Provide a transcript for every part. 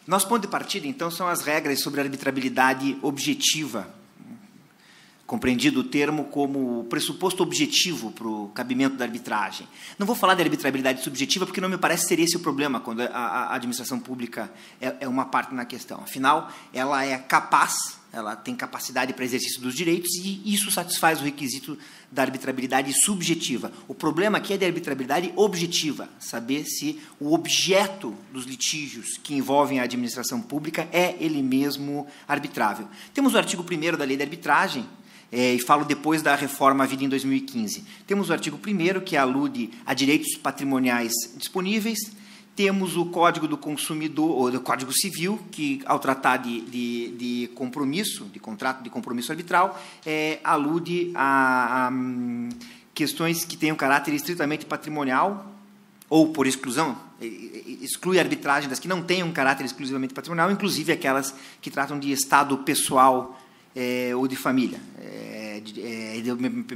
Nosso ponto de partida, então, são as regras sobre a arbitrabilidade objetiva, compreendido o termo como pressuposto objetivo para o cabimento da arbitragem. Não vou falar de arbitrabilidade subjetiva, porque não me parece ser esse o problema, quando a administração pública é uma parte na questão. Afinal, ela é capaz, ela tem capacidade para exercício dos direitos, e isso satisfaz o requisito da arbitrabilidade subjetiva. O problema aqui é de arbitrabilidade objetiva, saber se o objeto dos litígios que envolvem a administração pública é ele mesmo arbitrável. Temos o artigo 1º da Lei de Arbitragem, e falo depois da reforma havida em 2015. Temos o artigo 1º, que alude a direitos patrimoniais disponíveis. Temos o Código do Consumidor, ou do Código Civil, que, ao tratar de compromisso, de contrato de compromisso arbitral, alude a questões que tenham caráter estritamente patrimonial, ou por exclusão, exclui a arbitragem das que não tenham caráter exclusivamente patrimonial, inclusive aquelas que tratam de estado pessoal ou de família.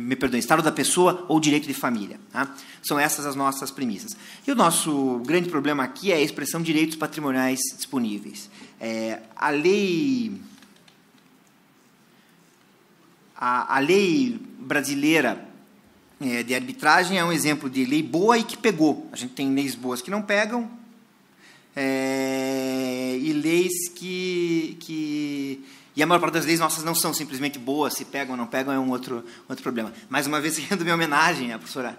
Me perdoe, estado da pessoa ou direito de família. Tá? São essas as nossas premissas. E o nosso grande problema aqui é a expressão direitos patrimoniais disponíveis. A lei brasileira de arbitragem é um exemplo de lei boa e que pegou. A gente tem leis boas que não pegam, e leis que e a maior parte das leis nossas não são simplesmente boas, se pegam ou não pegam é um outro problema. Mais uma vez, rendo minha homenagem à professora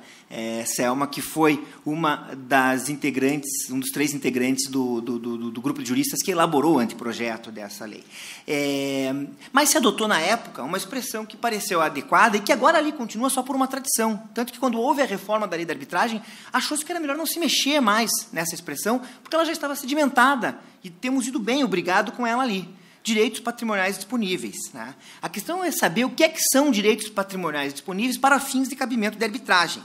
Selma, que foi uma das integrantes, um dos 3 integrantes do grupo de juristas que elaborou o anteprojeto dessa lei. Mas se adotou, na época, uma expressão que pareceu adequada e que agora ali continua só por uma tradição. Tanto que, quando houve a reforma da lei da arbitragem, achou-se que era melhor não se mexer mais nessa expressão, porque ela já estava sedimentada e temos ido bem, obrigado, com ela ali. Direitos patrimoniais disponíveis. Né? A questão é saber o que são direitos patrimoniais disponíveis para fins de cabimento de arbitragem.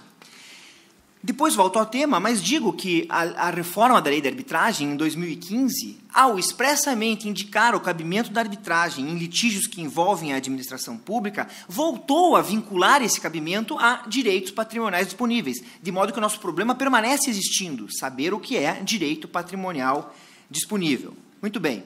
Depois volto ao tema, mas digo que a reforma da lei de arbitragem, em 2015, ao expressamente indicar o cabimento da arbitragem em litígios que envolvem a administração pública, voltou a vincular esse cabimento a direitos patrimoniais disponíveis, de modo que o nosso problema permanece existindo, saber o que é direito patrimonial disponível. Muito bem.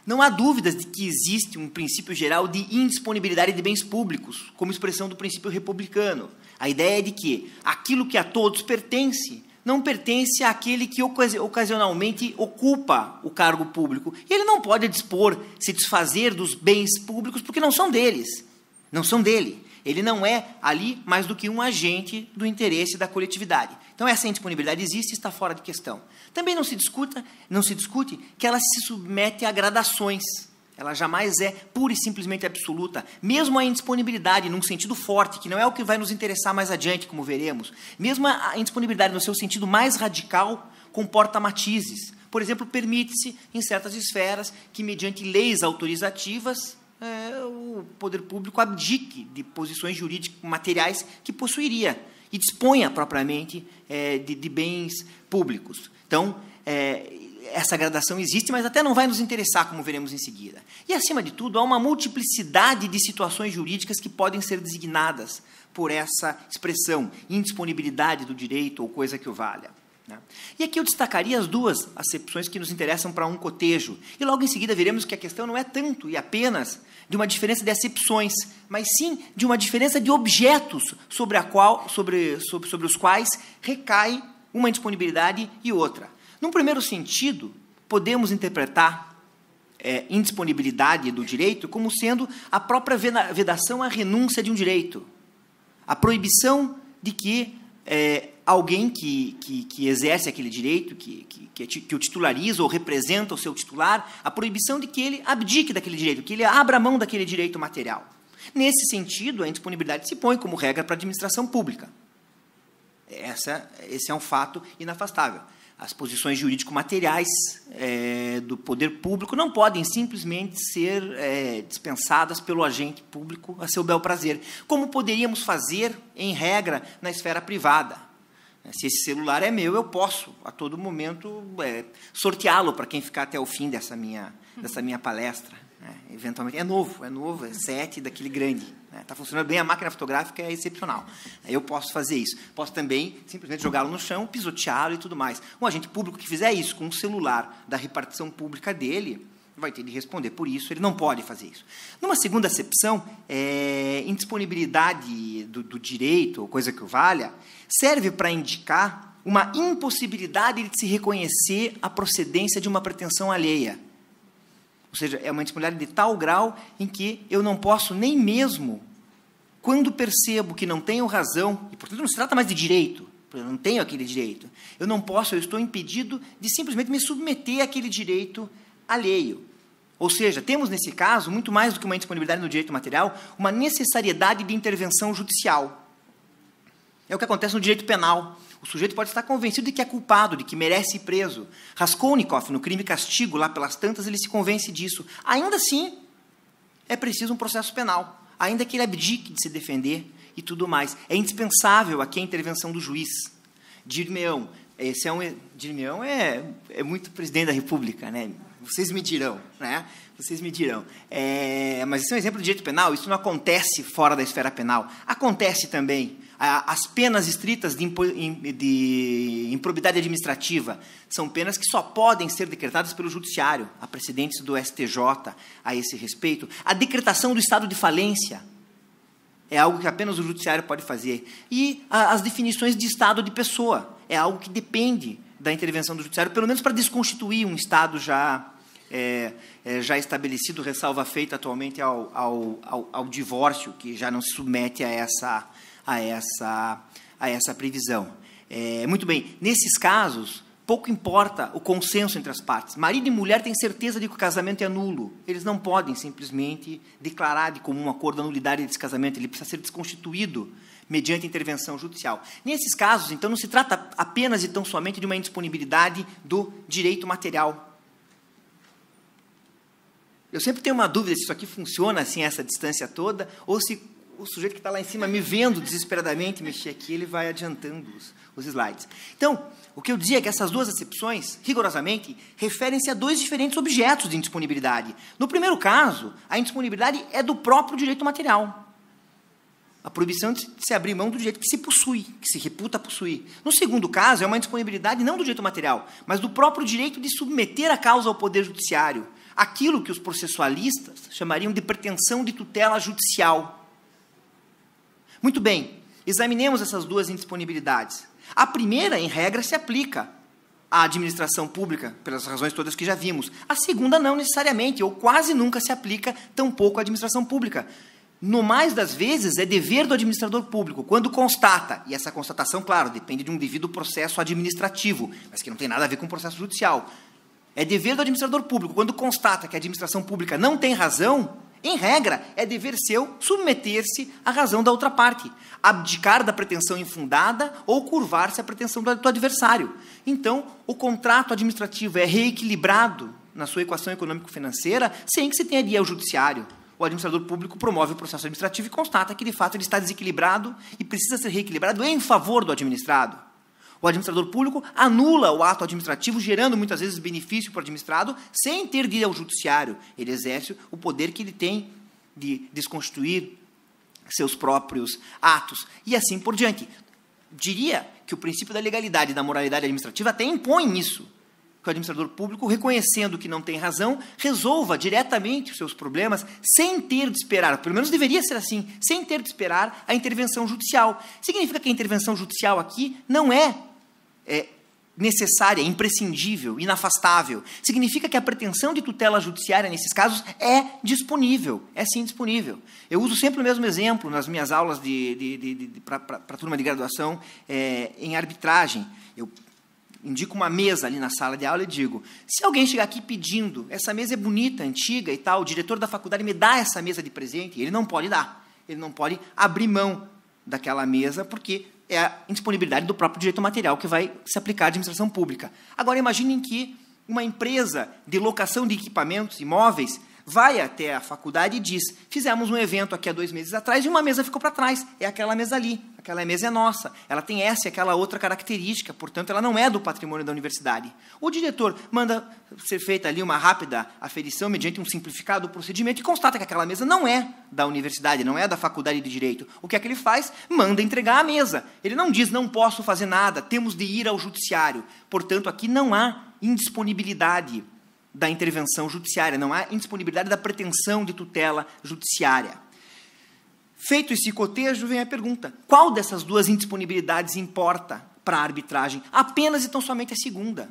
Não há dúvidas de que existe um princípio geral de indisponibilidade de bens públicos, como expressão do princípio republicano. A ideia é de que aquilo que a todos pertence, não pertence àquele que ocasionalmente ocupa o cargo público. E ele não pode dispor, se desfazer dos bens públicos, porque não são deles, não são dele. Ele não é ali mais do que um agente do interesse da coletividade. Então, essa indisponibilidade existe e está fora de questão. Também não se discute que ela se submete a gradações. Ela jamais é pura e simplesmente absoluta. Mesmo a indisponibilidade, num sentido forte, que não é o que vai nos interessar mais adiante, como veremos, mesmo a indisponibilidade, no seu sentido mais radical, comporta matizes. Por exemplo, permite-se, em certas esferas, que, mediante leis autorizativas, o poder público abdique de posições jurídicas materiais que possuiria e disponha propriamente de bens públicos. Então, essa gradação existe, mas até não vai nos interessar, como veremos em seguida. E, acima de tudo, há uma multiplicidade de situações jurídicas que podem ser designadas por essa expressão, indisponibilidade do direito ou coisa que o valha. E aqui eu destacaria as 2 acepções que nos interessam para um cotejo. E logo em seguida veremos que a questão não é tanto e apenas de uma diferença de acepções, mas sim de uma diferença de objetos sobre os quais recai uma indisponibilidade e outra. Num primeiro sentido, podemos interpretar indisponibilidade do direito como sendo a própria vedação à renúncia de um direito. A proibição de que alguém que exerce aquele direito, que o titulariza ou representa o seu titular, a proibição de que ele abdique daquele direito, que ele abra mão daquele direito material. Nesse sentido, a indisponibilidade se põe como regra para a administração pública. Esse é um fato inafastável. As posições jurídico-materiais do poder público não podem simplesmente ser dispensadas pelo agente público a seu bel prazer, como poderíamos fazer, em regra, na esfera privada. Se esse celular é meu, eu posso, a todo momento, sorteá-lo para quem ficar até o fim dessa minha palestra. Eventualmente, é novo, é 7 daquele grande. Está funcionando bem, a máquina fotográfica é excepcional. Eu posso fazer isso. Posso também simplesmente jogá-lo no chão, pisoteá-lo e tudo mais. Um agente público que fizer isso com um celular da repartição pública dele, vai ter de responder por isso, ele não pode fazer isso. Numa segunda acepção, indisponibilidade do direito, ou coisa que o valha, serve para indicar uma impossibilidade de se reconhecer a procedência de uma pretensão alheia. Ou seja, é uma indisponibilidade de tal grau em que eu não posso nem mesmo, quando percebo que não tenho razão, e, portanto, não se trata mais de direito, eu não tenho aquele direito, eu não posso, eu estou impedido de simplesmente me submeter àquele direito alheio. Ou seja, temos, nesse caso, muito mais do que uma indisponibilidade no direito material, uma necessariedade de intervenção judicial. É o que acontece no direito penal. O sujeito pode estar convencido de que é culpado, de que merece ir preso. Raskolnikov, no Crime e Castigo, lá pelas tantas, ele se convence disso. Ainda assim, é preciso um processo penal, ainda que ele abdique de se defender e tudo mais. É indispensável aqui a intervenção do juiz. Dirmeão, Dirmeão é muito presidente da República, né? Vocês me dirão, né? Vocês me dirão. Mas esse é um exemplo de direito penal, isso não acontece fora da esfera penal. Acontece também. As penas estritas de improbidade administrativa são penas que só podem ser decretadas pelo judiciário. Há precedentes do STJ a esse respeito. A decretação do estado de falência é algo que apenas o judiciário pode fazer. E as definições de estado de pessoa é algo que depende da intervenção do judiciário, pelo menos para desconstituir um estado já estabelecido, ressalva feita atualmente ao divórcio, que já não se submete a essa previsão. Muito bem, nesses casos, pouco importa o consenso entre as partes. Marido e mulher têm certeza de que o casamento é nulo. Eles não podem simplesmente declarar de comum acordo a nulidade desse casamento. Ele precisa ser desconstituído mediante intervenção judicial. Nesses casos, então, não se trata apenas e tão somente de uma indisponibilidade do direito material. Eu sempre tenho uma dúvida se isso aqui funciona assim, essa distância toda, ou se o sujeito que está lá em cima me vendo desesperadamente mexer aqui, ele vai adiantando os slides. Então, o que eu dizia é que essas duas acepções, rigorosamente, referem-se a dois diferentes objetos de indisponibilidade. No primeiro caso, a indisponibilidade é do próprio direito material. A proibição de se abrir mão do direito que se possui, que se reputa possuir. No segundo caso, é uma indisponibilidade não do direito material, mas do próprio direito de submeter a causa ao poder judiciário. Aquilo que os processualistas chamariam de pretensão de tutela judicial. Muito bem, examinemos essas duas indisponibilidades. A primeira, em regra, se aplica à administração pública, pelas razões todas que já vimos. A segunda, não necessariamente, ou quase nunca se aplica, tampouco à administração pública. No mais das vezes, é dever do administrador público, quando constata, e essa constatação, claro, depende de um devido processo administrativo, mas que não tem nada a ver com o processo judicial. É dever do administrador público, quando constata que a administração pública não tem razão, em regra, é dever seu submeter-se à razão da outra parte, abdicar da pretensão infundada ou curvar-se à pretensão do adversário. Então, o contrato administrativo é reequilibrado na sua equação econômico-financeira sem que se tenha de ir ao judiciário. O administrador público promove o processo administrativo e constata que, de fato, ele está desequilibrado e precisa ser reequilibrado em favor do administrado. O administrador público anula o ato administrativo, gerando, muitas vezes, benefício para o administrado, sem ter de ir ao judiciário. Ele exerce o poder que ele tem de desconstituir seus próprios atos, e assim por diante. Diria que o princípio da legalidade e da moralidade administrativa até impõe isso, que o administrador público, reconhecendo que não tem razão, resolva diretamente os seus problemas, sem ter de esperar, pelo menos deveria ser assim, sem ter de esperar a intervenção judicial. Significa que a intervenção judicial aqui não é necessária, imprescindível, inafastável. Significa que a pretensão de tutela judiciária, nesses casos, é disponível, é sim disponível. Eu uso sempre o mesmo exemplo nas minhas aulas para a turma de graduação em arbitragem. Eu indico uma mesa ali na sala de aula e digo, se alguém chegar aqui pedindo, essa mesa é bonita, antiga e tal, o diretor da faculdade me dá essa mesa de presente, ele não pode dar, ele não pode abrir mão daquela mesa, porque é a indisponibilidade do próprio direito material que vai se aplicar à administração pública. Agora, imaginem que uma empresa de locação de equipamentos imóveis vai até a faculdade e diz, fizemos um evento aqui há 2 meses atrás e uma mesa ficou para trás, é aquela mesa ali, aquela mesa é nossa, ela tem essa e aquela outra característica, portanto, ela não é do patrimônio da universidade. O diretor manda ser feita ali uma rápida aferição mediante um simplificado procedimento e constata que aquela mesa não é da universidade, não é da faculdade de Direito. O que é que ele faz? Manda entregar a mesa. Ele não diz, não posso fazer nada, temos de ir ao judiciário. Portanto, aqui não há indisponibilidade da intervenção judiciária, não há indisponibilidade da pretensão de tutela judiciária. Feito esse cotejo, vem a pergunta, qual dessas 2 indisponibilidades importa para a arbitragem? Apenas e tão somente a segunda.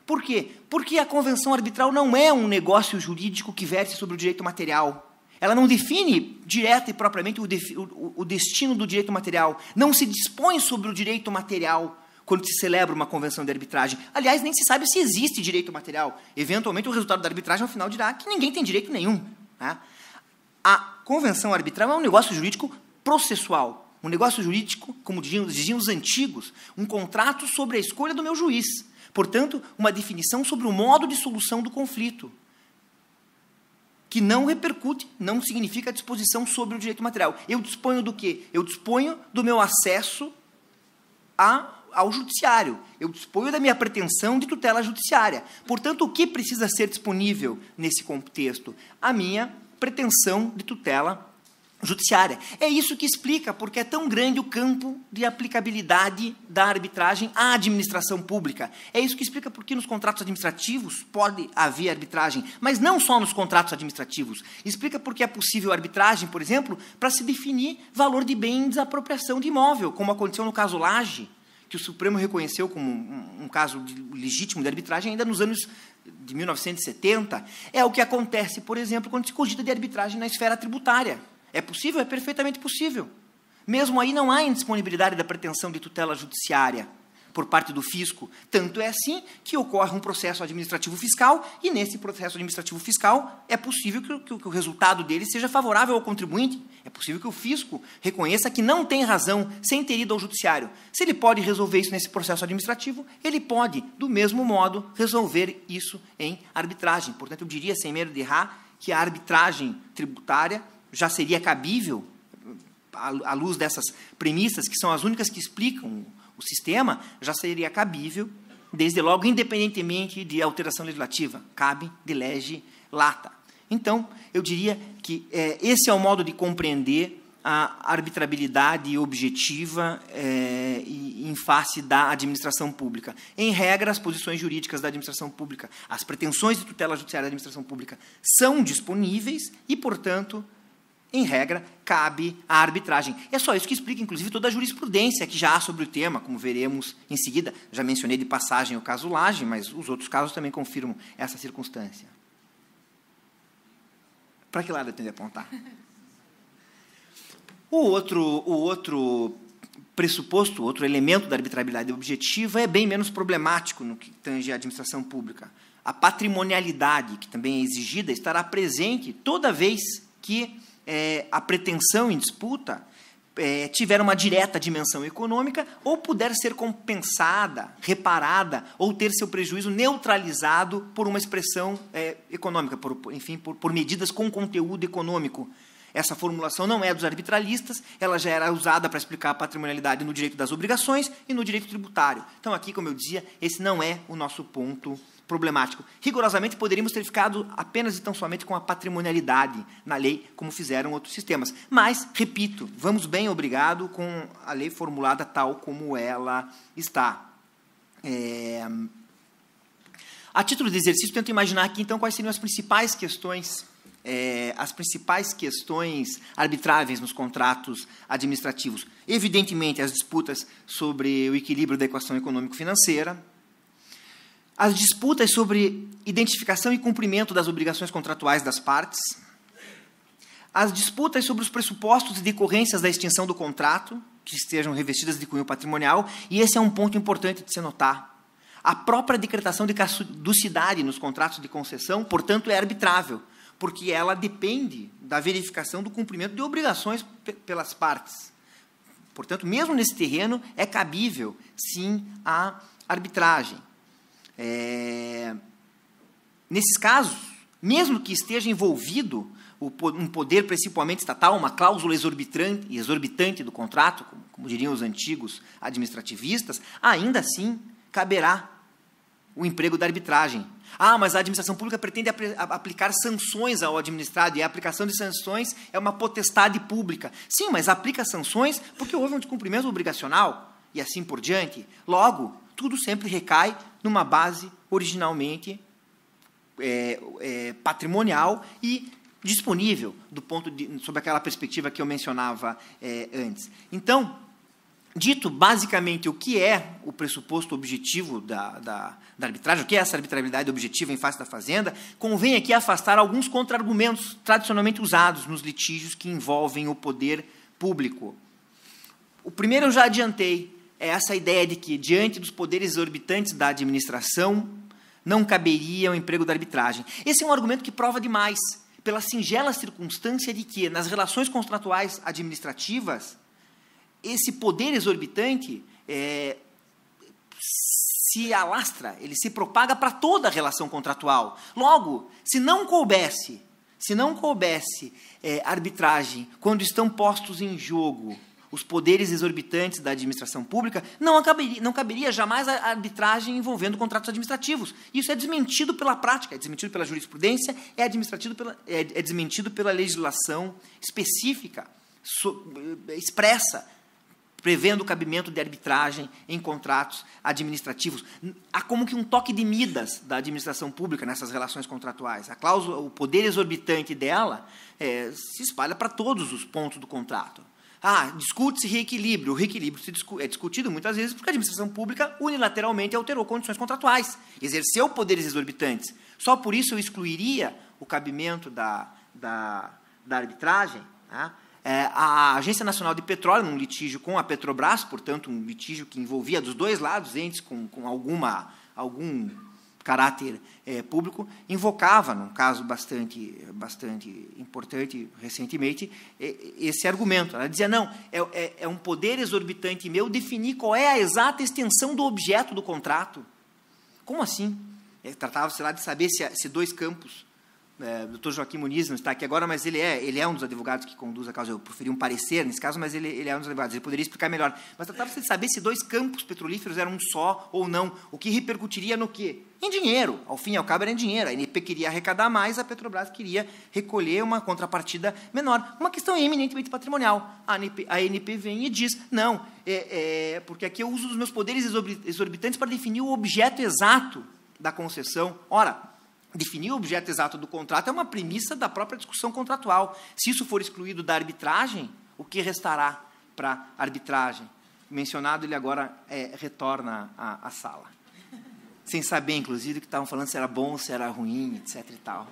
Por quê? Porque a convenção arbitral não é um negócio jurídico que verse sobre o direito material. Ela não define direta e propriamente o destino do direito material, não se dispõe sobre o direito material quando se celebra uma convenção de arbitragem. Aliás, nem se sabe se existe direito material. Eventualmente, o resultado da arbitragem, ao final, dirá que ninguém tem direito nenhum. Né? A convenção arbitral é um negócio jurídico processual. Um negócio jurídico, como diziam os antigos, um contrato sobre a escolha do meu juiz. Portanto, uma definição sobre o modo de solução do conflito, que não repercute, não significa disposição sobre o direito material. Eu disponho do quê? Eu disponho do meu acesso ao judiciário. Eu disponho da minha pretensão de tutela judiciária. Portanto, o que precisa ser disponível nesse contexto? A minha pretensão de tutela judiciária. É isso que explica porque é tão grande o campo de aplicabilidade da arbitragem à administração pública. É isso que explica porque nos contratos administrativos pode haver arbitragem, mas não só nos contratos administrativos. Explica porque é possível arbitragem, por exemplo, para se definir valor de bem em desapropriação de imóvel, como aconteceu no caso Lage, que o Supremo reconheceu como um caso legítimo de arbitragem ainda nos anos de 1970. É o que acontece, por exemplo, quando se cogita de arbitragem na esfera tributária. É possível? É perfeitamente possível. Mesmo aí não há indisponibilidade da pretensão de tutela judiciária por parte do fisco. Tanto é assim que ocorre um processo administrativo fiscal e, nesse processo administrativo fiscal, é possível que o resultado dele seja favorável ao contribuinte. É possível que o fisco reconheça que não tem razão sem ter ido ao judiciário. Se ele pode resolver isso nesse processo administrativo, ele pode, do mesmo modo, resolver isso em arbitragem. Portanto, eu diria, sem medo de errar, que a arbitragem tributária já seria cabível, à luz dessas premissas, que são as únicas que explicam o sistema, já seria cabível, desde logo, independentemente de alteração legislativa, cabe de lege lata. Então, eu diria que esse é o modo de compreender a arbitrabilidade objetiva em face da administração pública. Em regra, as posições jurídicas da administração pública, as pretensões de tutela judiciária da administração pública são disponíveis e, portanto, em regra, cabe a arbitragem. É só isso que explica, inclusive, toda a jurisprudência que já há sobre o tema, como veremos em seguida. Já mencionei de passagem o caso Lage, mas os outros casos também confirmam essa circunstância. Para que lado eu tenho de apontar? O outro pressuposto, outro elemento da arbitrabilidade objetiva é bem menos problemático no que tange à administração pública. A patrimonialidade, que também é exigida, estará presente toda vez que a pretensão em disputa tiver uma direta dimensão econômica ou puder ser compensada, reparada ou ter seu prejuízo neutralizado por uma expressão econômica, por medidas com conteúdo econômico. Essa formulação não é dos arbitralistas, ela já era usada para explicar a patrimonialidade no direito das obrigações e no direito tributário. Então, aqui, como eu dizia, esse não é o nosso ponto problemático. Rigorosamente, poderíamos ter ficado apenas e tão somente com a patrimonialidade na lei, como fizeram outros sistemas. Mas, repito, vamos bem obrigado com a lei formulada tal como ela está. A título de exercício, tento imaginar aqui, então, quais seriam as principais questões arbitráveis nos contratos administrativos. Evidentemente, as disputas sobre o equilíbrio da equação econômico-financeira, as disputas sobre identificação e cumprimento das obrigações contratuais das partes, as disputas sobre os pressupostos e decorrências da extinção do contrato, que estejam revestidas de cunho patrimonial, e esse é um ponto importante de se notar. A própria decretação de caducidade nos contratos de concessão, portanto, é arbitrável, porque ela depende da verificação do cumprimento de obrigações pelas partes. Portanto, mesmo nesse terreno, é cabível, sim, a arbitragem. Nesses casos, mesmo que esteja envolvido um poder principalmente estatal, uma cláusula exorbitante do contrato, como diriam os antigos administrativistas, ainda assim caberá o emprego da arbitragem. Mas a administração pública pretende aplicar sanções ao administrado, e a aplicação de sanções é uma potestade pública. Sim, mas aplica sanções porque houve um descumprimento obrigacional, e assim por diante. Logo, tudo sempre recai numa base originalmente patrimonial e disponível sob aquela perspectiva que eu mencionava antes. Então, dito basicamente o que é o pressuposto objetivo da arbitragem, o que é essa arbitrabilidade objetiva em face da fazenda, convém aqui afastar alguns contra-argumentos tradicionalmente usados nos litígios que envolvem o poder público. O primeiro eu já adiantei, é essa ideia de que, diante dos poderes exorbitantes da administração, não caberia o emprego da arbitragem. Esse é um argumento que prova demais, pela singela circunstância de que, nas relações contratuais administrativas, esse poder exorbitante se alastra, ele se propaga para toda a relação contratual. Logo, se não coubesse arbitragem quando estão postos em jogo os poderes exorbitantes da administração pública, não caberia jamais a arbitragem envolvendo contratos administrativos. Isso é desmentido pela prática, é desmentido pela jurisprudência, é desmentido pela legislação específica, expressa, prevendo o cabimento de arbitragem em contratos administrativos. Há como que um toque de Midas da administração pública nessas relações contratuais. A cláusula, o poder exorbitante dela se espalha para todos os pontos do contrato. Discute-se reequilíbrio. O reequilíbrio é discutido muitas vezes porque a administração pública unilateralmente alterou condições contratuais, exerceu poderes exorbitantes. Só por isso eu excluiria o cabimento da arbitragem, a Agência Nacional de Petróleo, num litígio com a Petrobras, portanto, um litígio que envolvia dos dois lados, entes com algum caráter público, invocava, num caso bastante importante recentemente, esse argumento. Ela dizia, não, é um poder exorbitante meu definir qual é a exata extensão do objeto do contrato. Como assim? Tratava-se lá de saber se dois campos. O doutor Joaquim Muniz não está aqui agora, mas ele é um dos advogados que conduz a causa. Eu preferi um parecer nesse caso, mas ele é um dos advogados. Ele poderia explicar melhor. Mas tratava-se de saber se dois campos petrolíferos eram um só ou não. O que repercutiria no quê? Em dinheiro. Ao fim e ao cabo, era em dinheiro. A ANP queria arrecadar mais, a Petrobras queria recolher uma contrapartida menor. Uma questão eminentemente patrimonial. A ANP vem e diz, não, porque aqui eu uso os meus poderes exorbitantes para definir o objeto exato da concessão. Ora, definir o objeto exato do contrato é uma premissa da própria discussão contratual. Se isso for excluído da arbitragem, o que restará para a arbitragem? Mencionado, ele agora retorna à sala. Sem saber, inclusive, que estavam falando se era bom, se era ruim, etc. e tal.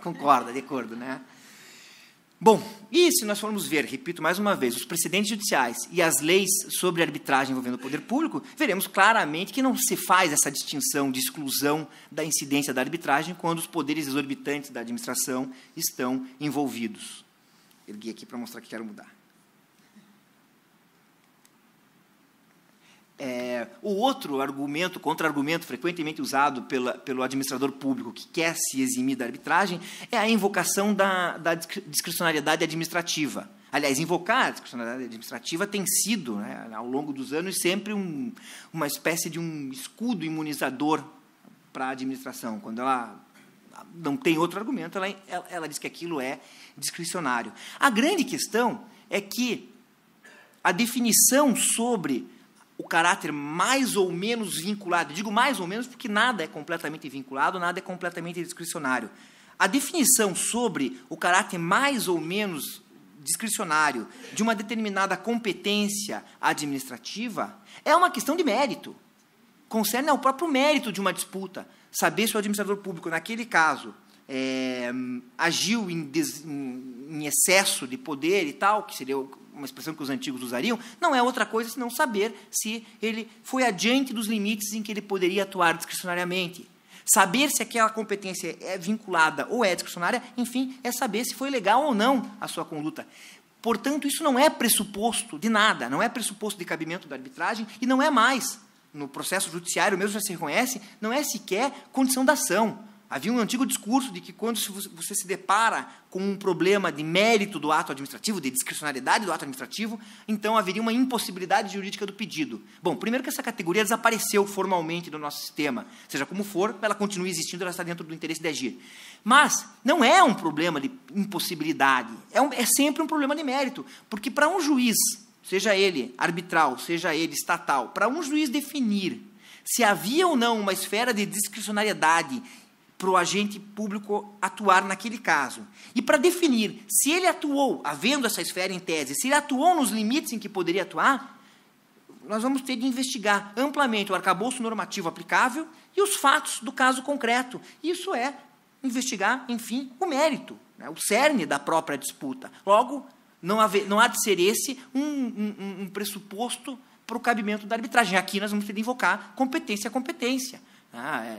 Concorda, de acordo, né? Bom, e se nós formos ver, repito mais uma vez, os precedentes judiciais e as leis sobre arbitragem envolvendo o poder público, veremos claramente que não se faz essa distinção de exclusão da incidência da arbitragem quando os poderes exorbitantes da administração estão envolvidos. Ergui aqui para mostrar que quero mudar. O outro argumento, contra-argumento frequentemente usado pelo administrador público que quer se eximir da arbitragem é a invocação da discricionariedade administrativa. Aliás, invocar a discricionariedade administrativa tem sido, né, ao longo dos anos, sempre uma espécie de um escudo imunizador para a administração. Quando ela não tem outro argumento, ela diz que aquilo é discricionário. A grande questão é que a definição sobre o caráter mais ou menos vinculado, digo mais ou menos porque nada é completamente vinculado, nada é completamente discricionário. A definição sobre o caráter mais ou menos discricionário de uma determinada competência administrativa é uma questão de mérito. Concerne ao próprio mérito de uma disputa. Saber se o administrador público, naquele caso, agiu em excesso de poder e tal, que seria uma expressão que os antigos usariam, não é outra coisa senão saber se ele foi adiante dos limites em que ele poderia atuar discricionariamente. Saber se aquela competência é vinculada ou é discricionária, enfim, é saber se foi legal ou não a sua conduta. Portanto, isso não é pressuposto de nada, não é pressuposto de cabimento da arbitragem e não é mais, no processo judiciário mesmo já se reconhece, não é sequer condição da ação. Havia um antigo discurso de que quando você se depara com um problema de mérito do ato administrativo, de discricionariedade do ato administrativo, então haveria uma impossibilidade jurídica do pedido. Bom, primeiro que essa categoria desapareceu formalmente do nosso sistema, seja como for, ela continua existindo, ela está dentro do interesse de agir. Mas não é um problema de impossibilidade, é sempre um problema de mérito, porque para um juiz, seja ele arbitral, seja ele estatal, para um juiz definir se havia ou não uma esfera de discricionariedade para o agente público atuar naquele caso, e para definir se ele atuou, havendo essa esfera em tese, se ele atuou nos limites em que poderia atuar, nós vamos ter de investigar amplamente o arcabouço normativo aplicável e os fatos do caso concreto. Isso é investigar, enfim, o mérito, né, o cerne da própria disputa. Logo, não há de ser esse um pressuposto para o cabimento da arbitragem. Aqui nós vamos ter de invocar competência a competência.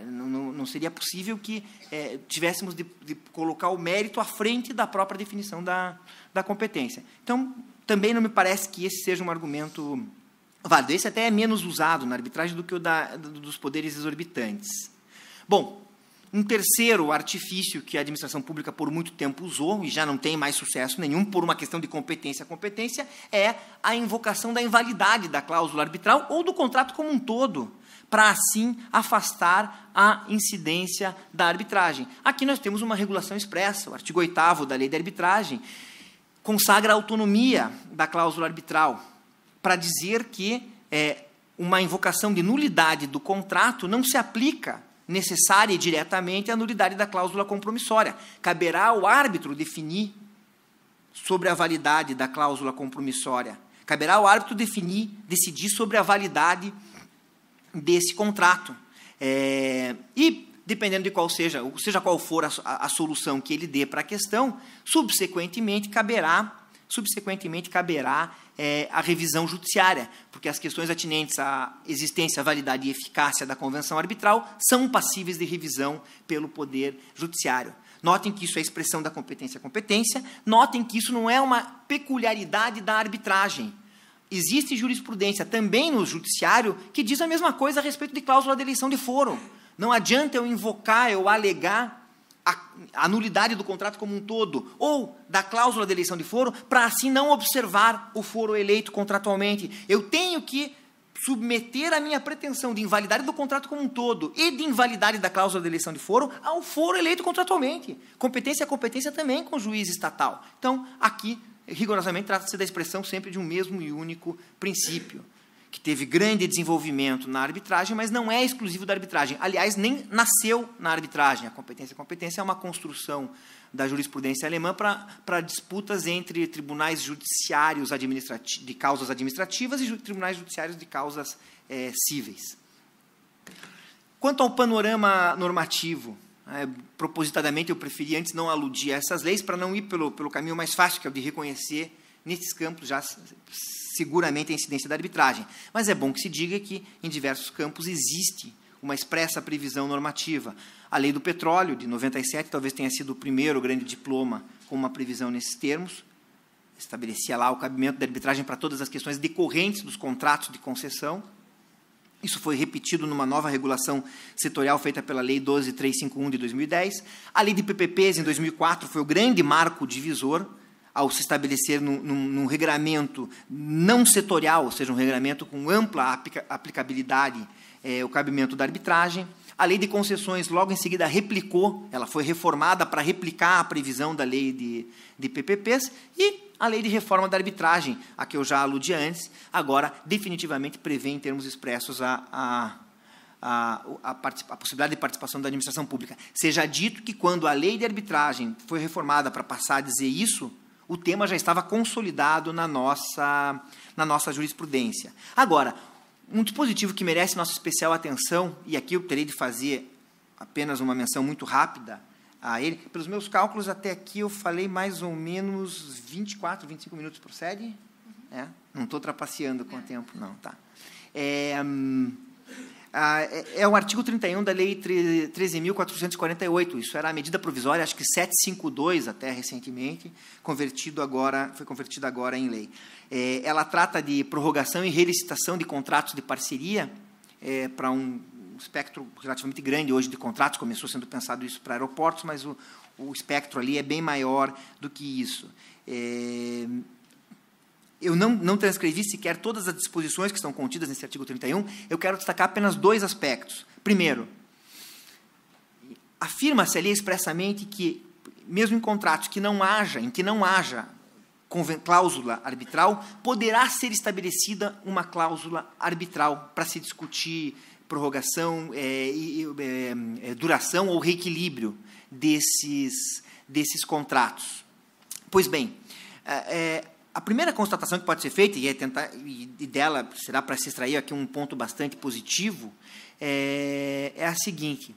Não seria possível que tivéssemos de colocar o mérito à frente da própria definição da competência. Então, também não me parece que esse seja um argumento válido. Esse até é menos usado na arbitragem do que o dos poderes exorbitantes. Bom, um terceiro artifício que a administração pública por muito tempo usou, e já não tem mais sucesso nenhum, por uma questão de competência a competência, é a invocação da invalidade da cláusula arbitral ou do contrato como um todo, para assim afastar a incidência da arbitragem. Aqui nós temos uma regulação expressa, o artigo 8º da Lei de Arbitragem consagra a autonomia da cláusula arbitral, para dizer que uma invocação de nulidade do contrato não se aplica necessária e diretamente à nulidade da cláusula compromissória. Caberá ao árbitro definir sobre a validade da cláusula compromissória. Caberá ao árbitro decidir sobre a validade desse contrato. E, dependendo de qual seja qual for a solução que ele dê para a questão, subsequentemente caberá a revisão judiciária, porque as questões atinentes à existência, validade e eficácia da convenção arbitral são passíveis de revisão pelo Poder Judiciário. Notem que isso é expressão da competência a competência, notem que isso não é uma peculiaridade da arbitragem. Existe jurisprudência também no judiciário que diz a mesma coisa a respeito de cláusula de eleição de foro. Não adianta eu invocar, eu alegar a nulidade do contrato como um todo, ou da cláusula de eleição de foro, para assim não observar o foro eleito contratualmente. Eu tenho que submeter a minha pretensão de invalidade do contrato como um todo e de invalidade da cláusula de eleição de foro ao foro eleito contratualmente. Competência é competência também com o juiz estatal. Então, aqui, rigorosamente, trata-se da expressão sempre de um mesmo e único princípio, que teve grande desenvolvimento na arbitragem, mas não é exclusivo da arbitragem. Aliás, nem nasceu na arbitragem. A competência é uma construção da jurisprudência alemã para disputas entre tribunais judiciários de causas administrativas e tribunais judiciários de causas cíveis. Quanto ao panorama normativo, propositadamente eu preferi antes não aludir a essas leis para não ir pelo caminho mais fácil, que é o de reconhecer nesses campos já seguramente a incidência da arbitragem. Mas é bom que se diga que, em diversos campos, existe uma expressa previsão normativa. A Lei do Petróleo, de 97, talvez tenha sido o primeiro grande diploma com uma previsão nesses termos, estabelecia lá o cabimento da arbitragem para todas as questões decorrentes dos contratos de concessão. Isso foi repetido numa nova regulação setorial feita pela Lei 12.351 de 2010. A Lei de PPPs, em 2004, foi o grande marco divisor, ao se estabelecer num regramento não setorial, ou seja, um regramento com ampla aplicabilidade, o cabimento da arbitragem. A Lei de Concessões, logo em seguida, replicou, ela foi reformada para replicar a previsão da Lei de PPPs, e a Lei de Reforma da Arbitragem, a que eu já aludi antes, agora definitivamente prevê, em termos expressos, a possibilidade de participação da administração pública. Seja dito que, quando a Lei de Arbitragem foi reformada para passar a dizer isso, o tema já estava consolidado na nossa jurisprudência. Agora, um dispositivo que merece nossa especial atenção, e aqui eu terei de fazer apenas uma menção muito rápida a ele. Pelos meus cálculos, até aqui eu falei mais ou menos 24, 25 minutos, procede? Não estou trapaceando com o tempo, não, tá. É o artigo 31 da Lei 13.448, isso era a medida provisória, acho que 752 até recentemente, foi convertido agora em lei. Ela trata de prorrogação e relicitação de contratos de parceria para um espectro relativamente grande hoje de contratos, começou sendo pensado isso para aeroportos, mas o espectro ali é bem maior do que isso. Eu não transcrevi sequer todas as disposições que estão contidas nesse artigo 31, eu quero destacar apenas 2 aspectos. Primeiro, afirma-se ali expressamente que, mesmo em contratos em que não haja cláusula arbitral, poderá ser estabelecida uma cláusula arbitral para se discutir prorrogação, duração ou reequilíbrio desses contratos. Pois bem, a primeira constatação que pode ser feita, e dela será para se extrair aqui um ponto bastante positivo, é a seguinte: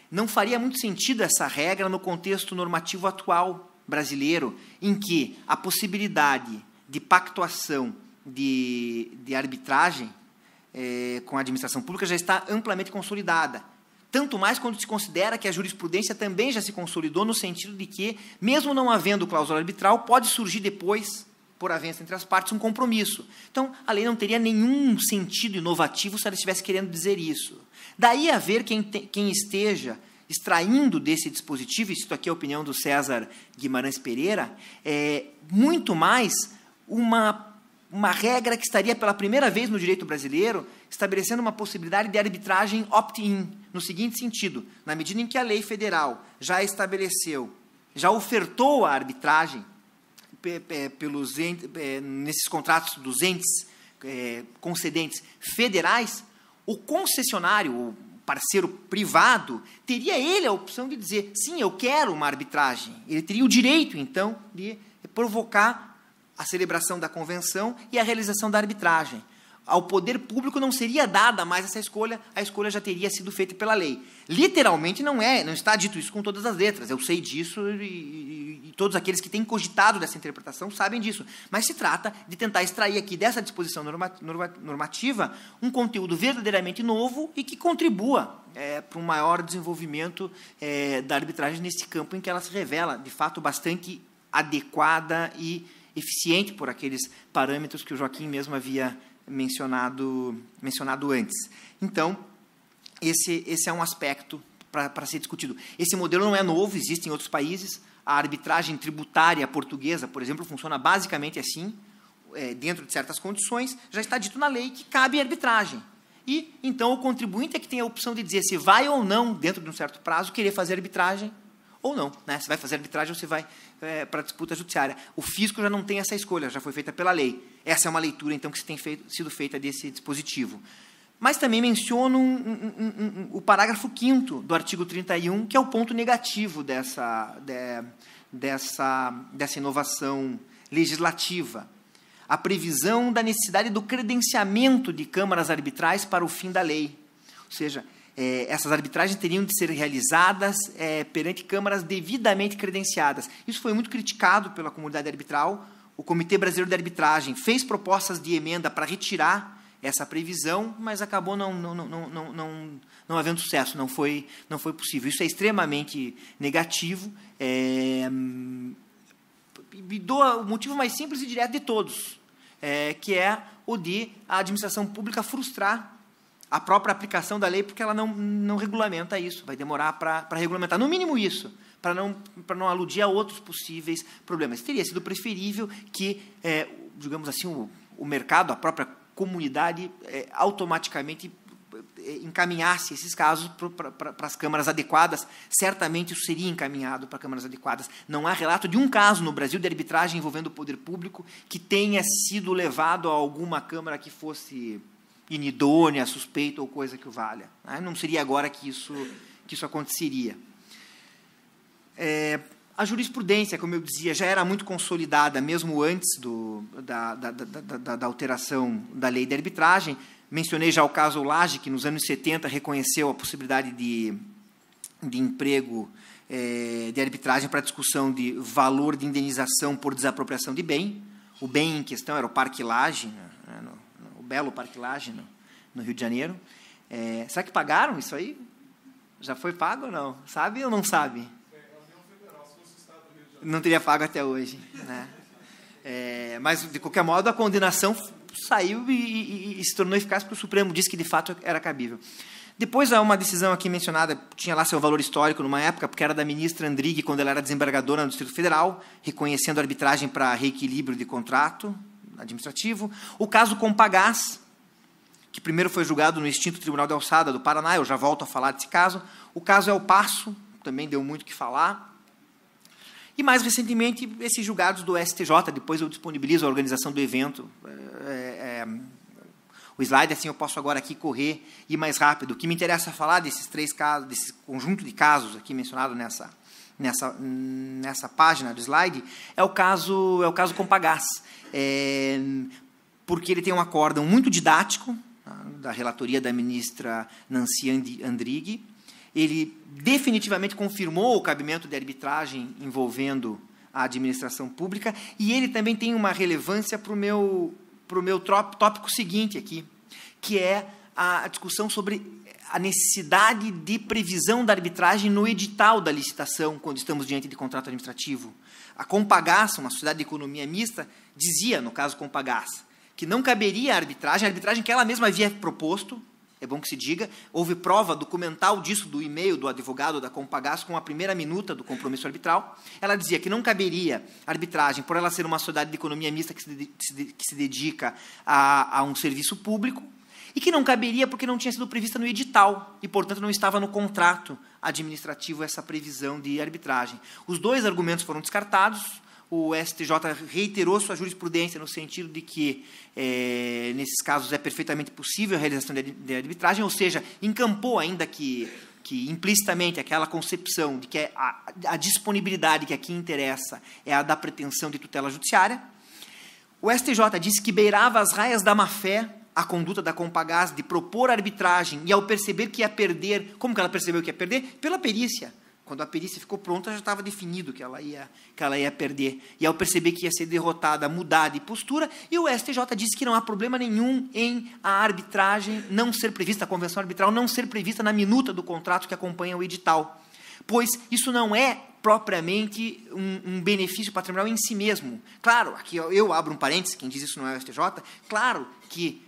não faria muito sentido essa regra no contexto normativo atual brasileiro, em que a possibilidade de pactuação de arbitragem com a administração pública já está amplamente consolidada. Tanto mais quando se considera que a jurisprudência também já se consolidou no sentido de que, mesmo não havendo cláusula arbitral, pode surgir depois, por avença entre as partes, um compromisso. Então, a lei não teria nenhum sentido inovativo se ela estivesse querendo dizer isso. Daí a ver quem esteja extraindo desse dispositivo, e cito aqui a opinião do César Guimarães Pereira, muito mais uma regra que estaria pela primeira vez no direito brasileiro estabelecendo uma possibilidade de arbitragem opt-in, no seguinte sentido: na medida em que a lei federal já estabeleceu, já ofertou a arbitragem nesses contratos dos entes concedentes federais, o concessionário, o parceiro privado, teria ele a opção de dizer: sim, eu quero uma arbitragem. Ele teria o direito, então, de provocar a celebração da convenção e a realização da arbitragem. Ao poder público não seria dada mais essa escolha, a escolha já teria sido feita pela lei. Literalmente não está dito isso com todas as letras, eu sei disso e todos aqueles que têm cogitado dessa interpretação sabem disso, mas se trata de tentar extrair aqui dessa disposição normativa um conteúdo verdadeiramente novo e que contribua para um maior desenvolvimento da arbitragem nesse campo em que ela se revela, de fato, bastante adequada e eficiente por aqueles parâmetros que o Joaquim mesmo havia mencionado antes. Então, esse é um aspecto para ser discutido. Esse modelo não é novo, existe em outros países. A arbitragem tributária portuguesa, por exemplo, funciona basicamente assim, dentro de certas condições, já está dito na lei que cabe arbitragem. E, então, o contribuinte é que tem a opção de dizer se vai ou não, dentro de um certo prazo, querer fazer arbitragem ou não, né? Se vai fazer arbitragem ou se vai para a disputa judiciária. O fisco já não tem essa escolha, já foi feita pela lei. Essa é uma leitura, então, que tem sido feita desse dispositivo. Mas também menciono o parágrafo 5º do artigo 31, que é o ponto negativo dessa inovação legislativa. A previsão da necessidade do credenciamento de câmaras arbitrais para o fim da lei. Ou seja, essas arbitragens teriam de ser realizadas perante câmaras devidamente credenciadas. Isso foi muito criticado pela comunidade arbitral. O Comitê Brasileiro de Arbitragem fez propostas de emenda para retirar essa previsão, mas acabou não havendo sucesso, não foi possível. Isso é extremamente negativo, e dou o motivo mais simples e direto de todos, que é o de a administração pública frustrar a própria aplicação da lei, porque ela não regulamenta isso, vai demorar para regulamentar, no mínimo isso, para não aludir a outros possíveis problemas. Teria sido preferível que, digamos assim, o mercado, a própria comunidade, automaticamente encaminhasse esses casos para as câmaras adequadas. Certamente isso seria encaminhado para câmaras adequadas. Não há relato de um caso no Brasil de arbitragem envolvendo o poder público que tenha sido levado a alguma câmara que fosse inidônea, suspeita ou coisa que o valha. Não seria agora que isso aconteceria. A jurisprudência, como eu dizia, já era muito consolidada, mesmo antes da alteração da lei de arbitragem. Mencionei já o caso Lage, que nos anos 70 reconheceu a possibilidade de emprego de arbitragem para discussão de valor de indenização por desapropriação de bem. O bem em questão era o Parque Lage, o belo Parque Lage, no Rio de Janeiro. Será que pagaram isso aí? Já foi pago ou não? Sabe ou não sabe? Não teria pago até hoje, né? Mas, de qualquer modo, a condenação saiu e se tornou eficaz porque o Supremo disse que, de fato, era cabível. Depois, há uma decisão aqui mencionada, tinha lá seu valor histórico numa época, porque era da ministra Andrighi, quando ela era desembargadora no Distrito Federal, reconhecendo a arbitragem para reequilíbrio de contrato administrativo. O caso Compagás, que primeiro foi julgado no extinto Tribunal de Alçada do Paraná, eu já volto a falar desse caso. O caso El Paso, também deu muito o que falar. E, mais recentemente, esses julgados do STJ, depois eu disponibilizo a organização do evento. O slide, assim, eu posso agora aqui correr e ir mais rápido. O que me interessa falar desses 3 casos, desse conjunto de casos aqui mencionado nessa página do slide, é o caso Compagás. Porque ele tem um acórdão muito didático, da relatoria da ministra Nancy Andrighi. Ele definitivamente confirmou o cabimento de arbitragem envolvendo a administração pública, e ele também tem uma relevância para o meu tópico seguinte aqui, que é a discussão sobre a necessidade de previsão da arbitragem no edital da licitação, quando estamos diante de contrato administrativo. A Compagás, uma sociedade de economia mista, dizia, no caso Compagás, que não caberia a arbitragem que ela mesma havia proposto. É bom que se diga, houve prova documental disso do e-mail do advogado da Compagás com a primeira minuta do compromisso arbitral. Ela dizia que não caberia arbitragem por ela ser uma sociedade de economia mista que se dedica a um serviço público, e que não caberia porque não tinha sido prevista no edital e, portanto, não estava no contrato administrativo essa previsão de arbitragem. Os 2 argumentos foram descartados. O STJ reiterou sua jurisprudência no sentido de que, nesses casos, é perfeitamente possível a realização de arbitragem, ou seja, encampou, ainda que implicitamente, aquela concepção de que a disponibilidade que aqui interessa é a da pretensão de tutela judiciária. O STJ disse que beirava as raias da má-fé a conduta da Compagás de propor arbitragem e, ao perceber que ia perder, como que ela percebeu que ia perder? Pela perícia. Quando a perícia ficou pronta, já estava definido que ela ia perder. E, ao perceber que ia ser derrotada, mudar de postura, e o STJ disse que não há problema nenhum em a arbitragem não ser prevista, a convenção arbitral não ser prevista na minuta do contrato que acompanha o edital, pois isso não é propriamente um benefício patrimonial em si mesmo. Claro, aqui eu abro um parênteses, quem diz isso não é o STJ, claro que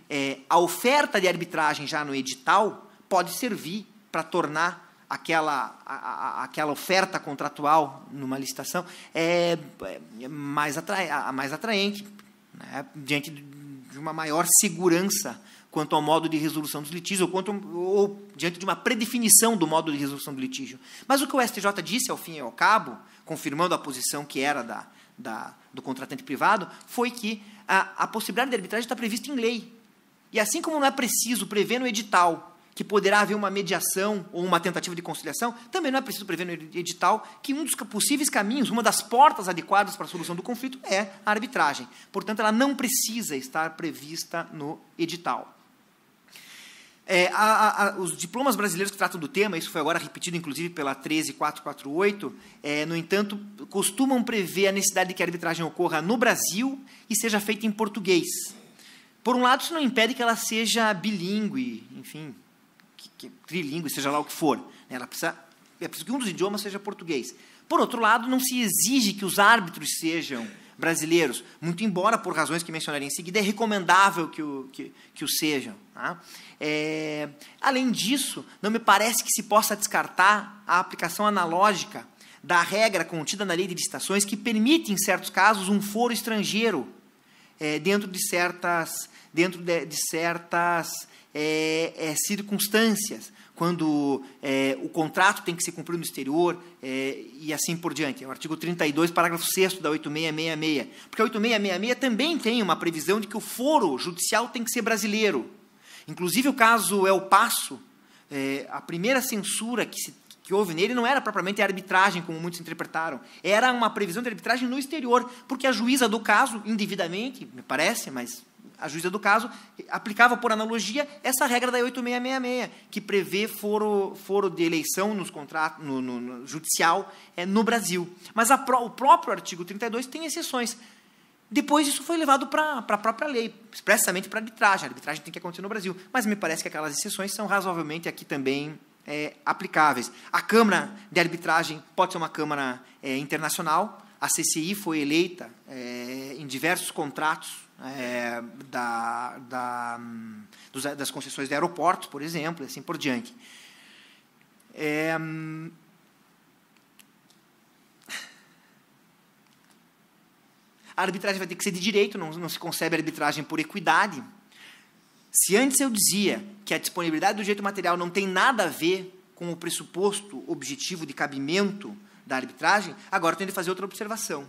a oferta de arbitragem já no edital pode servir para tornar aquela oferta contratual numa licitação mais atraente, né, diante de uma maior segurança quanto ao modo de resolução dos litígios, ou diante de uma predefinição do modo de resolução do litígio. Mas o que o STJ disse, ao fim e ao cabo, confirmando a posição que era do contratante privado, foi que a possibilidade de arbitragem está prevista em lei. E assim como não é preciso prever no edital que poderá haver uma mediação ou uma tentativa de conciliação, também não é preciso prever no edital que um dos possíveis caminhos, uma das portas adequadas para a solução do conflito é a arbitragem. Portanto, ela não precisa estar prevista no edital. Os diplomas brasileiros que tratam do tema, isso foi agora repetido, inclusive, pela 13448, no entanto, costumam prever a necessidade de que a arbitragem ocorra no Brasil e seja feita em português. Por um lado, isso não impede que ela seja bilíngue, enfim, trilíngue, seja lá o que for. É preciso que um dos idiomas seja português. Por outro lado, não se exige que os árbitros sejam brasileiros, muito embora, por razões que mencionarei em seguida, é recomendável que o sejam. Tá? Além disso, não me parece que se possa descartar a aplicação analógica da regra contida na lei de licitações que permite, em certos casos, um foro estrangeiro dentro de certas circunstâncias, quando o contrato tem que ser cumprido no exterior e assim por diante. É o artigo 32, parágrafo 6º da 8666. Porque a 8666 também tem uma previsão de que o foro judicial tem que ser brasileiro. Inclusive, o caso El Paso, a primeira censura que houve nele não era propriamente a arbitragem, como muitos interpretaram. Era uma previsão de arbitragem no exterior, porque a juíza do caso, indevidamente, me parece, mas a juíza do caso aplicava, por analogia, essa regra da 8666, que prevê foro de eleição nos contratos, no judicial no Brasil. Mas o próprio artigo 32 tem exceções. Depois isso foi levado para a própria lei, expressamente para a arbitragem. A arbitragem tem que acontecer no Brasil. Mas me parece que aquelas exceções são razoavelmente aqui também aplicáveis. A Câmara de Arbitragem pode ser uma Câmara internacional. A CCI foi eleita em diversos contratos das concessões de aeroportos, por exemplo, e assim por diante. A arbitragem vai ter que ser de direito, não se concebe arbitragem por equidade. Se antes eu dizia que a disponibilidade do direito material não tem nada a ver com o pressuposto objetivo de cabimento da arbitragem, agora eu tenho de fazer outra observação.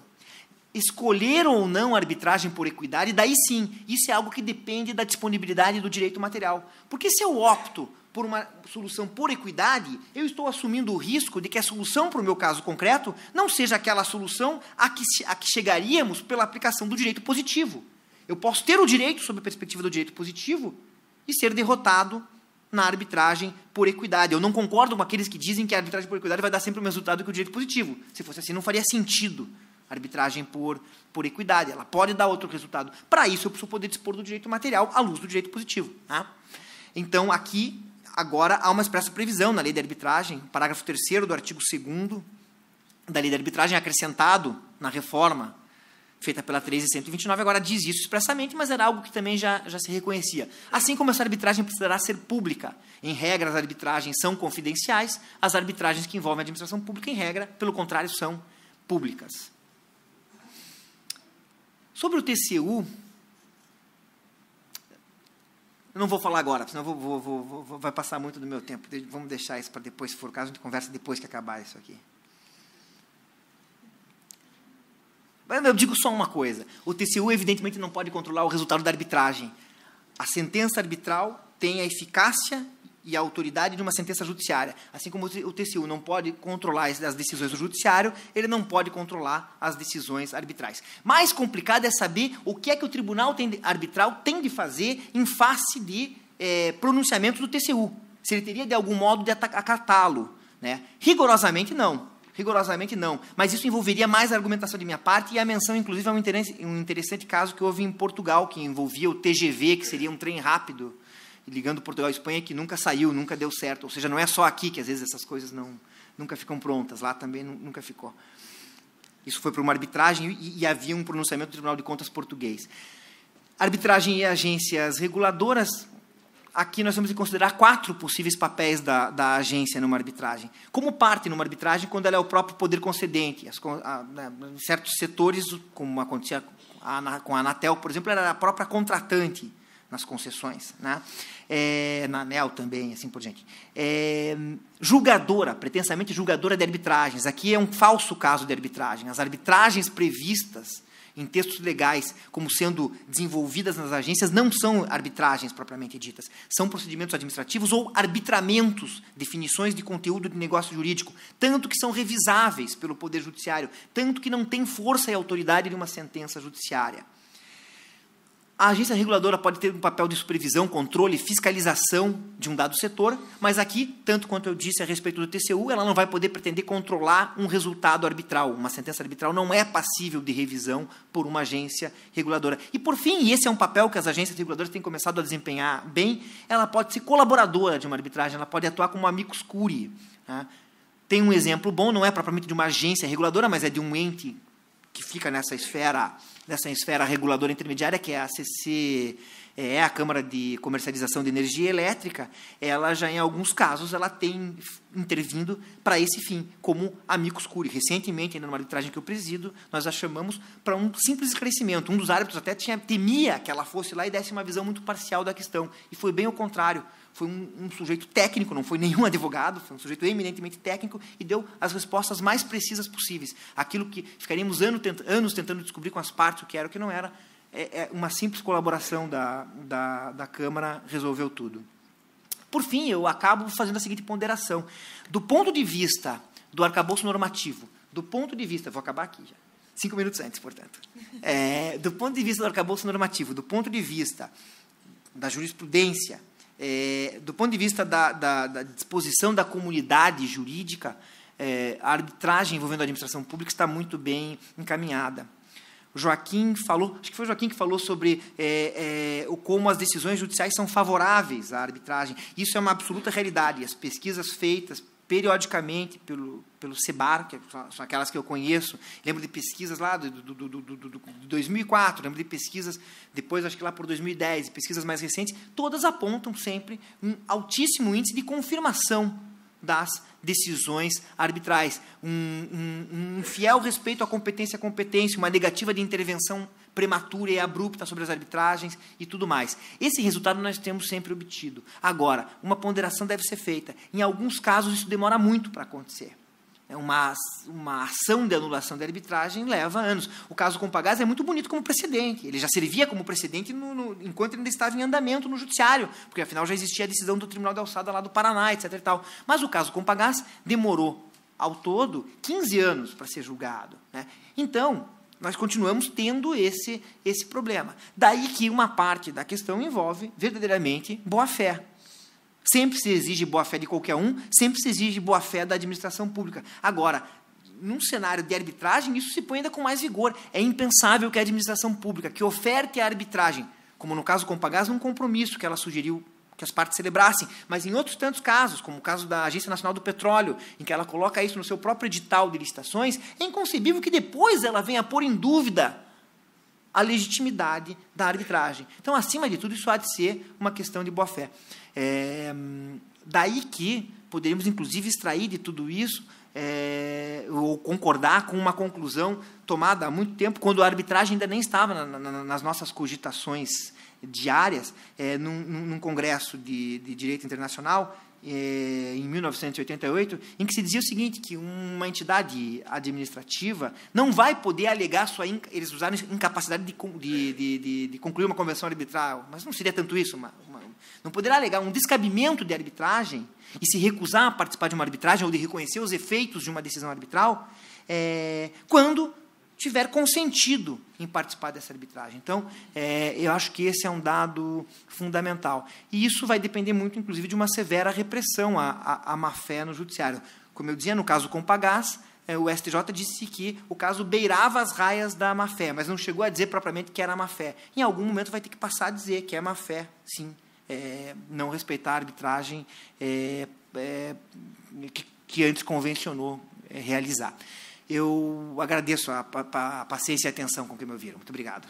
Escolher ou não a arbitragem por equidade, daí sim, isso é algo que depende da disponibilidade do direito material. Porque se eu opto por uma solução por equidade, eu estou assumindo o risco de que a solução para o meu caso concreto não seja aquela solução a que chegaríamos pela aplicação do direito positivo. Eu posso ter o direito, sob a perspectiva do direito positivo, e ser derrotado na arbitragem por equidade. Eu não concordo com aqueles que dizem que a arbitragem por equidade vai dar sempre o mesmo resultado que o direito positivo. Se fosse assim, não faria sentido a arbitragem por equidade. Ela pode dar outro resultado. Para isso, eu preciso poder dispor do direito material à luz do direito positivo. Tá? Então, aqui, agora, há uma expressa previsão na lei de arbitragem, parágrafo 3º do artigo 2º da lei de arbitragem, acrescentado na reforma feita pela 13.129, agora diz isso expressamente, mas era algo que também já se reconhecia. Assim como essa arbitragem precisará ser pública. Em regra, as arbitragens são confidenciais, as arbitragens que envolvem a administração pública, em regra, pelo contrário, são públicas. Sobre o TCU, eu não vou falar agora, senão vai passar muito do meu tempo. Vamos deixar isso para depois, se for o caso, a gente conversa depois que acabar isso aqui. Eu digo só uma coisa, o TCU evidentemente não pode controlar o resultado da arbitragem. A sentença arbitral tem a eficácia e a autoridade de uma sentença judiciária. Assim como o TCU não pode controlar as decisões do judiciário, ele não pode controlar as decisões arbitrais. Mais complicado é saber o que é que o tribunal arbitral tem de fazer em face de pronunciamento do TCU. Se ele teria, de algum modo, de acatá-lo, né? Rigorosamente, não. Rigorosamente, não. Mas isso envolveria mais a argumentação de minha parte e a menção, inclusive, a um interessante caso que houve em Portugal, que envolvia o TGV, que seria um trem rápido, ligando Portugal e Espanha, que nunca saiu, nunca deu certo. Ou seja, não é só aqui que, às vezes, essas coisas nunca ficam prontas. Lá também nunca ficou. Isso foi para uma arbitragem e havia um pronunciamento do Tribunal de Contas português. Arbitragem e agências reguladoras. Aqui nós temos que considerar 4 possíveis papéis da agência numa arbitragem. Como parte numa arbitragem, quando ela é o próprio poder concedente. Em certos setores, como acontecia com a Anatel, por exemplo, ela era a própria contratante nas concessões, né? Na ANEEL também, assim por diante. Julgadora, pretensamente julgadora de arbitragens. Aqui é um falso caso de arbitragem. As arbitragens previstas em textos legais como sendo desenvolvidas nas agências não são arbitragens propriamente ditas, são procedimentos administrativos ou arbitramentos, definições de conteúdo de negócio jurídico, tanto que são revisáveis pelo Poder Judiciário, tanto que não tem força e autoridade de uma sentença judiciária. A agência reguladora pode ter um papel de supervisão, controle, fiscalização de um dado setor, mas aqui, tanto quanto eu disse a respeito do TCU, ela não vai poder pretender controlar um resultado arbitral. Uma sentença arbitral não é passível de revisão por uma agência reguladora. E, por fim, e esse é um papel que as agências reguladoras têm começado a desempenhar bem, ela pode ser colaboradora de uma arbitragem, ela pode atuar como amicus curiae. Né? Tem um exemplo bom, não é propriamente de uma agência reguladora, mas é de um ente que fica nessa esfera reguladora intermediária, que é a CCE, a Câmara de Comercialização de Energia Elétrica. Ela já, em alguns casos, ela tem intervindo para esse fim, como amicus curiae. Recentemente, ainda numa arbitragem que eu presido, nós a chamamos para um simples esclarecimento. Um dos árbitros até temia que ela fosse lá e desse uma visão muito parcial da questão, e foi bem ao contrário. Foi um sujeito técnico, não foi nenhum advogado, foi um sujeito eminentemente técnico e deu as respostas mais precisas possíveis. Aquilo que ficaríamos anos tentando descobrir com as partes o que era o que não era, uma simples colaboração da Câmara resolveu tudo. Por fim, eu acabo fazendo a seguinte ponderação. Do ponto de vista do arcabouço normativo, vou acabar aqui já, 5 minutos antes, portanto. Do ponto de vista do arcabouço normativo, do ponto de vista da jurisprudência, do ponto de vista da disposição da comunidade jurídica, a arbitragem envolvendo a administração pública está muito bem encaminhada. O Joaquim falou, acho que foi o Joaquim que falou sobre como as decisões judiciais são favoráveis à arbitragem. Isso é uma absoluta realidade. As pesquisas feitas periodicamente pelo CEBAR, que são aquelas que eu conheço. Lembro de pesquisas lá de 2004, lembro de pesquisas depois, acho que lá por 2010, pesquisas mais recentes, todas apontam sempre um altíssimo índice de confirmação das decisões arbitrais, um fiel respeito à competência, uma negativa de intervenção prematura e abrupta sobre as arbitragens e tudo mais. Esse resultado nós temos sempre obtido. Agora, uma ponderação deve ser feita. Em alguns casos, isso demora muito para acontecer. Uma ação de anulação de arbitragem leva anos. O caso Compagás é muito bonito como precedente. Ele já servia como precedente enquanto ele ainda estava em andamento no judiciário, porque, afinal, já existia a decisão do Tribunal de Alçada lá do Paraná, etc. E tal. Mas o caso Compagás demorou, ao todo, 15 anos para ser julgado, né? Então, nós continuamos tendo esse problema. Daí que uma parte da questão envolve, verdadeiramente, boa-fé. Sempre se exige boa-fé de qualquer um, sempre se exige boa-fé da administração pública. Agora, num cenário de arbitragem, isso se põe ainda com mais vigor. É impensável que a administração pública, que oferte a arbitragem, como no caso Compagás, um compromisso que ela sugeriu que as partes celebrassem, mas em outros tantos casos, como o caso da Agência Nacional do Petróleo, em que ela coloca isso no seu próprio edital de licitações, é inconcebível que depois ela venha pôr em dúvida a legitimidade da arbitragem. Então, acima de tudo, isso há de ser uma questão de boa-fé. Daí que poderíamos, inclusive, extrair de tudo isso, ou concordar com uma conclusão tomada há muito tempo, quando a arbitragem ainda nem estava nas nossas cogitações diárias, num congresso de direito internacional, em 1988, em que se dizia o seguinte, que uma entidade administrativa não vai poder alegar eles usaram incapacidade de concluir uma convenção arbitral, mas não seria tanto isso, não poderá alegar um descabimento de arbitragem e se recusar a participar de uma arbitragem ou de reconhecer os efeitos de uma decisão arbitral, quando tiver consentido em participar dessa arbitragem. Então, eu acho que esse é um dado fundamental. E isso vai depender muito, inclusive, de uma severa repressão à má-fé no judiciário. Como eu dizia, no caso Compagás, o STJ disse que o caso beirava as raias da má-fé, mas não chegou a dizer propriamente que era má-fé. Em algum momento vai ter que passar a dizer que é má-fé, sim. Não respeitar a arbitragem que antes convencionou realizar. Eu agradeço a paciência e a atenção com que me ouviram. Muito obrigado.